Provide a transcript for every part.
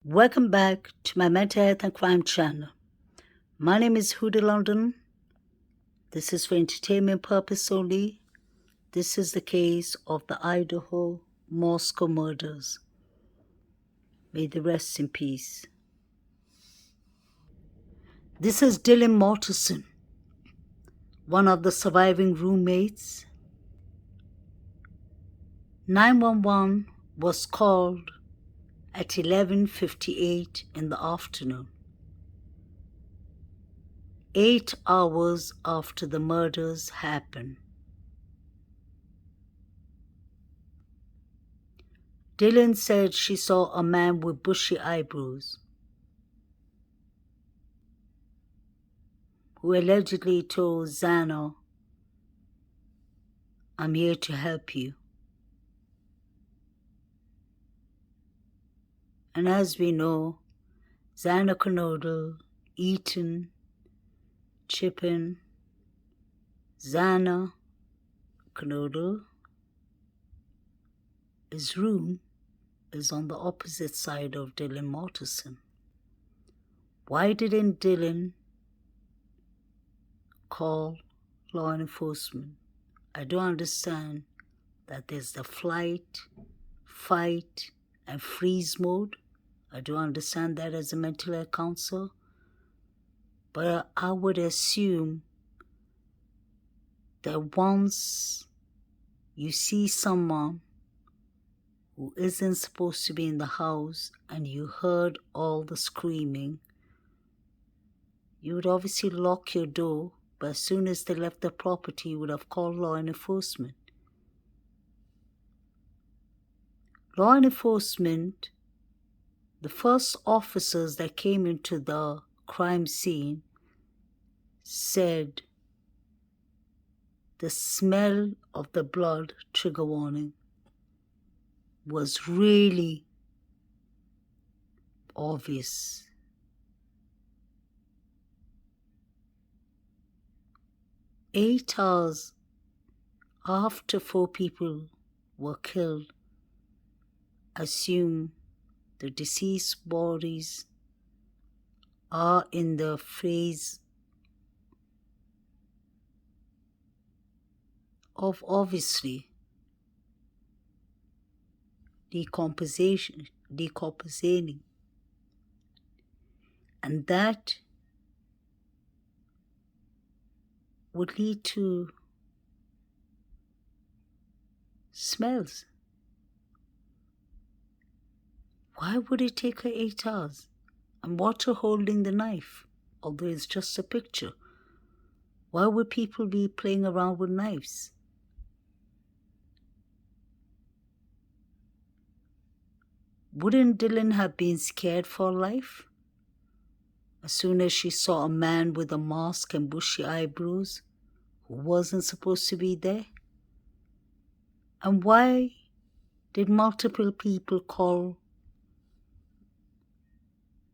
Welcome back to my mental health and crime channel. My name is Huda London. This is for entertainment purpose only. This is the case of the Idaho Moscow murders. May they rest in peace. This is Dylan Mortensen, one of the surviving roommates. 911 was called at 11:58 in the afternoon, 8 hours after the murders happened. Dylan said she saw a man with bushy eyebrows who allegedly told Xana, "I'm here to help you." And as we know, Xana Kernodle, Eaton, Chippin, Xana Kernodle, his room is on the opposite side of Dylan Mortensen. Why didn't Dylan call law enforcement? I don't understand that there's the flight, fight, and freeze mode. I don't understand that as a mental health counselor. But I would assume that once you see someone who isn't supposed to be in the house and you heard all the screaming, you would obviously lock your door, but as soon as they left the property, you would have called law enforcement. Law enforcement, the first officers that came into the crime scene said the smell of the blood, trigger warning, was really obvious. Eight hours after 4 people were killed, assume the deceased bodies are in the phase of obviously decomposing, and that would lead to smells. Why would it take her 8 hours? And water holding the knife, although it's just a picture. Why would people be playing around with knives? Wouldn't Dylan have been scared for life? As soon as she saw a man with a mask and bushy eyebrows who wasn't supposed to be there? And why did multiple people call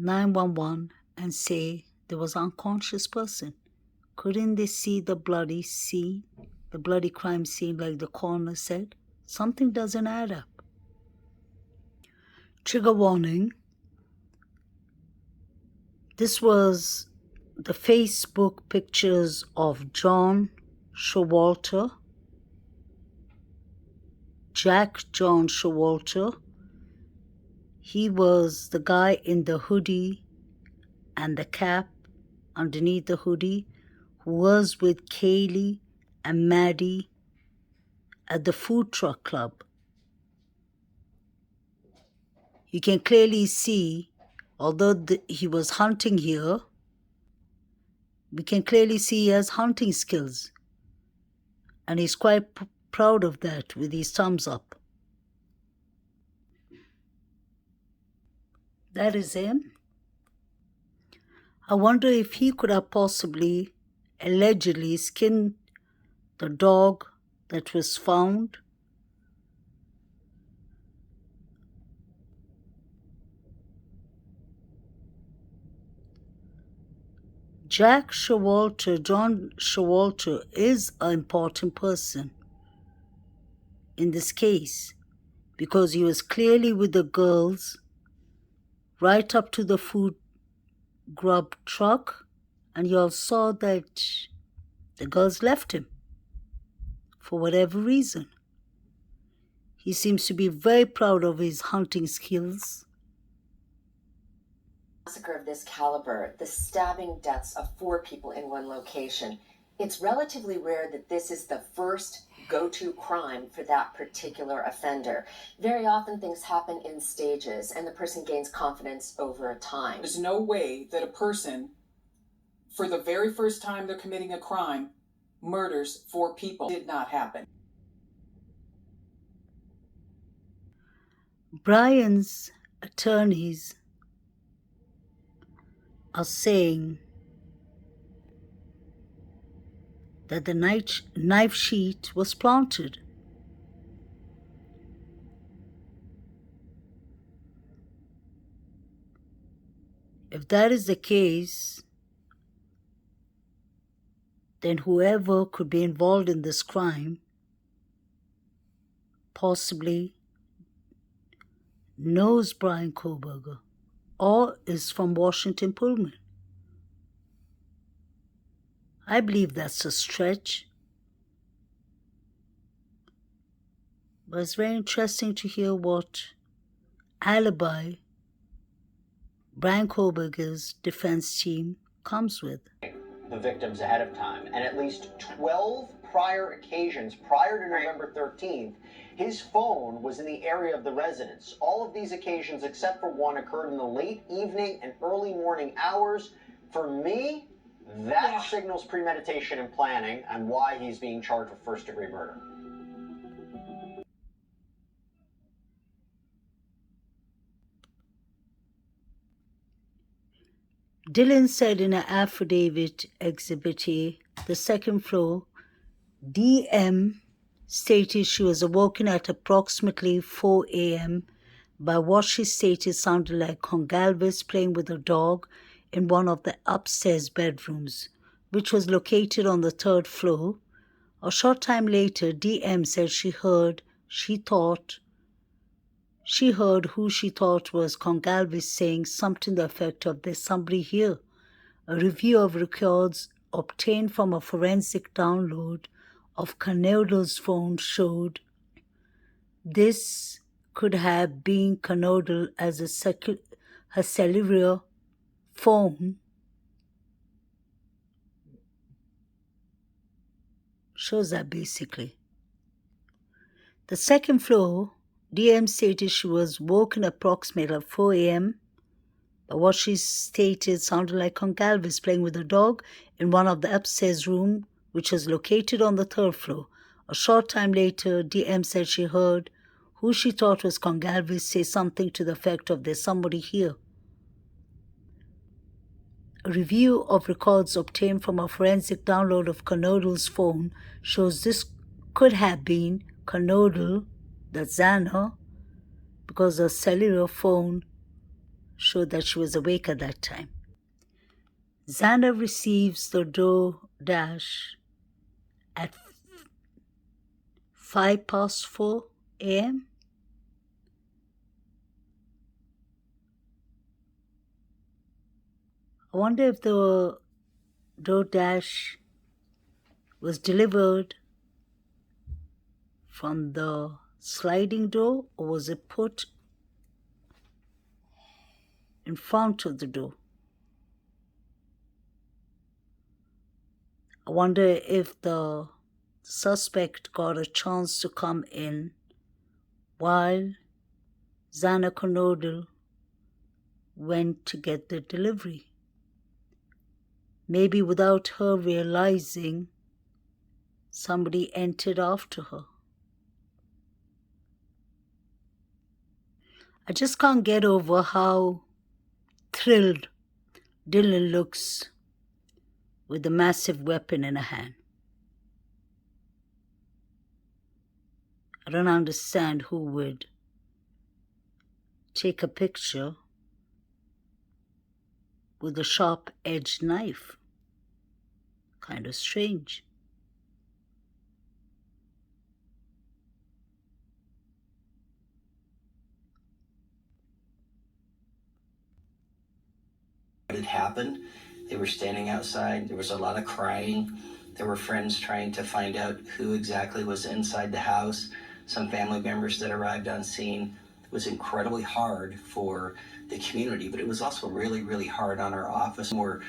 911 and say there was an unconscious person? Couldn't they see the bloody scene, the bloody crime scene, like the coroner said? Something doesn't add up. Trigger warning. This was the Facebook pictures of John Showalter, Jack John Showalter. He was the guy in the hoodie and the cap underneath the hoodie who was with Kaylee and Maddie at the food truck club. You can clearly see, although he was hunting here, we can clearly see he has hunting skills. And he's quite proud of that with his thumbs up. That is him. I wonder if he could have possibly, allegedly, skinned the dog that was found. Jack Showalter, John Showalter, is an important person in this case because he was clearly with the girls right up to the food Grub truck, and you all saw that the girls left him for whatever reason. He seems to be very proud of his hunting skills. Massacre of this caliber, the stabbing deaths of 4 people in one location, it's relatively rare that this is the first go-to crime for that particular offender. Very often things happen in stages and the person gains confidence over time. There's no way that a person, for the very first time they're committing a crime, murders 4 people. It did not happen. Brian's attorneys are saying that the knife sheath was planted. If that is the case, then whoever could be involved in this crime possibly knows Brian Koberger or is from Washington Pullman. I believe that's a stretch, but it's very interesting to hear what alibi Brian Koberger's defense team comes with. The victims ahead of time, and at least 12 prior occasions prior to November 13th, his phone was in the area of the residence. All of these occasions, except for one, occurred in the late evening and early morning hours. For me, that signals premeditation and planning, and why he's being charged with first-degree murder. Dylan said in an affidavit Exhibit A, the second floor, DM stated she was awoken at approximately 4 a.m. by what she stated sounded like Congalvis playing with a dog in one of the upstairs bedrooms, which was located on the 3rd floor. A short time later, DM said she heard who she thought was Congalvis saying something to the effect of, "There's somebody here." A review of records obtained from a forensic download of Canodle's phone showed this could have been Canodle as her cellular phone shows that basically. The second floor, DM stated she was woken approximately at 4 a.m. But what she stated sounded like Congalvis playing with a dog in one of the upstairs rooms, which was located on the 3rd floor. A short time later, DM said she heard who she thought was Congalvis say something to the effect of, "There's somebody here." A review of records obtained from a forensic download of Canodle's phone shows this could have been Canodle, that's Xana, because her cellular phone showed that she was awake at that time. Xana receives the DoorDash at 4:05 a.m. I wonder if the DoorDash was delivered from the sliding door, or was it put in front of the door? I wonder if the suspect got a chance to come in while Xana Canodle went to get the delivery. Maybe without her realizing, somebody entered after her. I just can't get over how thrilled Dylan looks with a massive weapon in a hand. I don't understand who would take a picture with a sharp-edged knife. Kind of strange. had happened. They were standing outside. There was a lot of crying. There were friends trying to find out who exactly was inside the house. Some family members that arrived on scene. It was incredibly hard for the community, but it was also really, really hard on our office. We're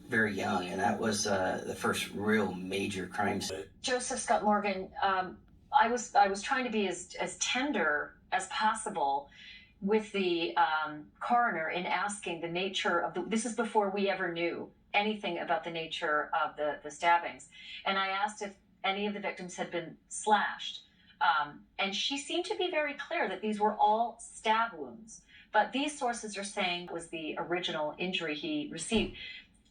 very young, and that was the first real major crime scene. Joseph Scott Morgan, I was trying to be as tender as possible with the coroner in asking the nature of this is before we ever knew anything about the nature of the stabbings. And I asked if any of the victims had been slashed. And she seemed to be very clear that these were all stab wounds. But these sources are saying it was the original injury he received.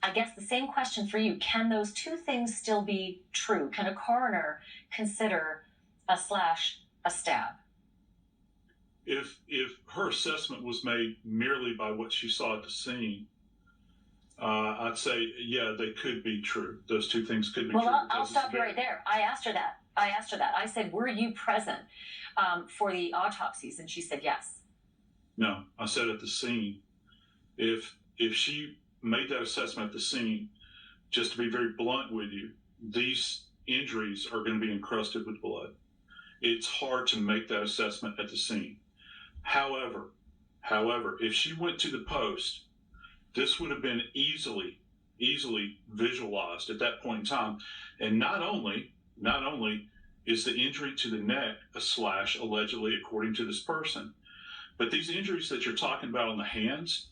I guess the same question for you. Can those two things still be true? Can a coroner consider a slash a stab? If her assessment was made merely by what she saw at the scene, I'd say, yeah, they could be true. Those two things could be true. Well, I'll stop you right there. I asked her that. I said, were you present for the autopsies? And she said yes. No, I said at the scene. If she made that assessment at the scene, just to be very blunt with you, these injuries are going to be encrusted with blood. It's hard to make that assessment at the scene. However, if she went to the post, this would have been easily visualized at that point in time. And not only is the injury to the neck a slash, allegedly, according to this person, but these injuries that you're talking about on the hands,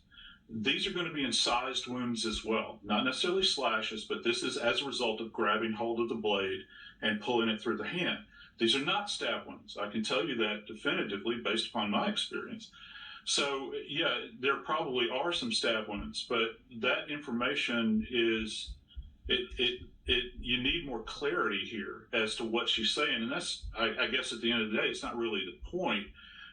these are going to be incised wounds as well. Not necessarily slashes, but this is as a result of grabbing hold of the blade and pulling it through the hand. These are not stab wounds. I can tell you that definitively based upon my experience. So, yeah, there probably are some stab wounds, but that information is, you need more clarity here as to what she's saying. And that's, I guess at the end of the day, it's not really the point.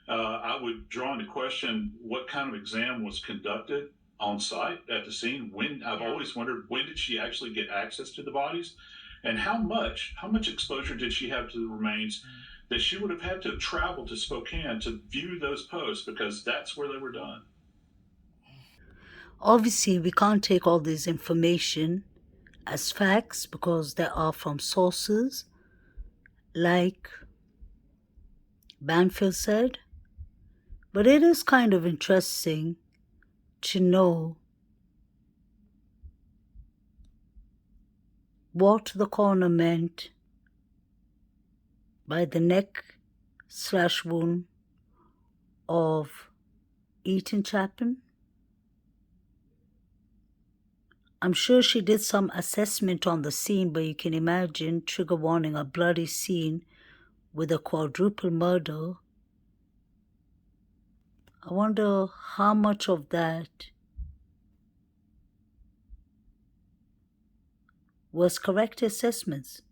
I would draw into question what kind of exam was conducted on site at the scene. I've always wondered, when did she actually get access to the bodies? And how much exposure did she have to the remains that she would have had to travel to Spokane to view those posts, because that's where they were done. Obviously, we can't take all this information as facts because they are from sources like Banfield said, but it is kind of interesting to know what the coroner meant by the neck slash wound of Eaton Chapman. I'm sure she did some assessment on the scene, but you can imagine, trigger warning, a bloody scene with a quadruple murder. I wonder how much of that was correct assessments.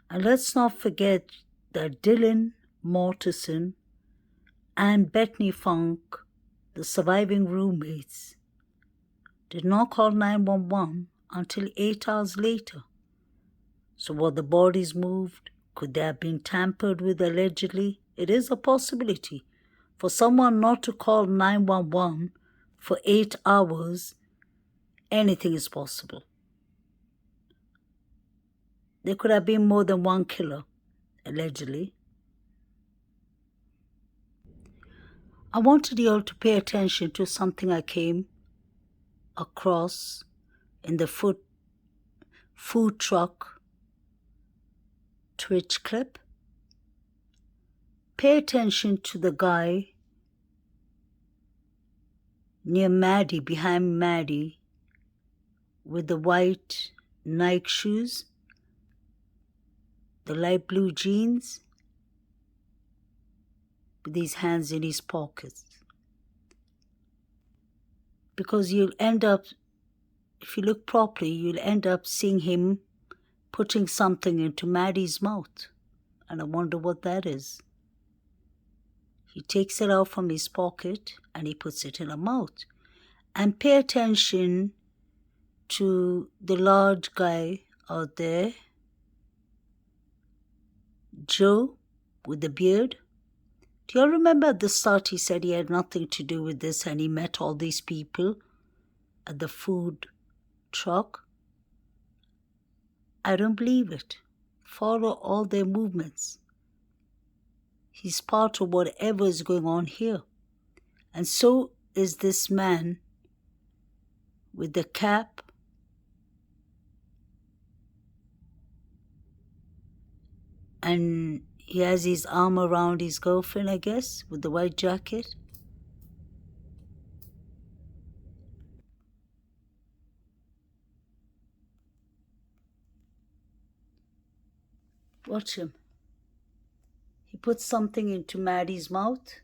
And let's not forget that Dylan Mortensen and Bethany Funk, the surviving roommates, did not call 911 until 8 hours later. So were the bodies moved? Could they have been tampered with allegedly? It is a possibility. For someone not to call 911 for 8 hours, anything is possible. There could have been more than one killer, allegedly. I wanted you all to pay attention to something I came across in the food truck Twitch clip. Pay attention to the guy near Maddie, behind Maddie, with the white Nike shoes, the light blue jeans, with his hands in his pockets. Because you'll end up, if you look properly, you'll end up seeing him putting something into Maddie's mouth. And I wonder what that is. He takes it out from his pocket and he puts it in her mouth. And pay attention to the large guy out there, Joe, with the beard. Do you all remember at the start he said he had nothing to do with this and he met all these people? at the food truck? I don't believe it. Follow all their movements. He's part of whatever is going on here. And so is this man with the cap and he has his arm around his girlfriend, I guess, with the white jacket. Watch him. He puts something into Maddie's mouth.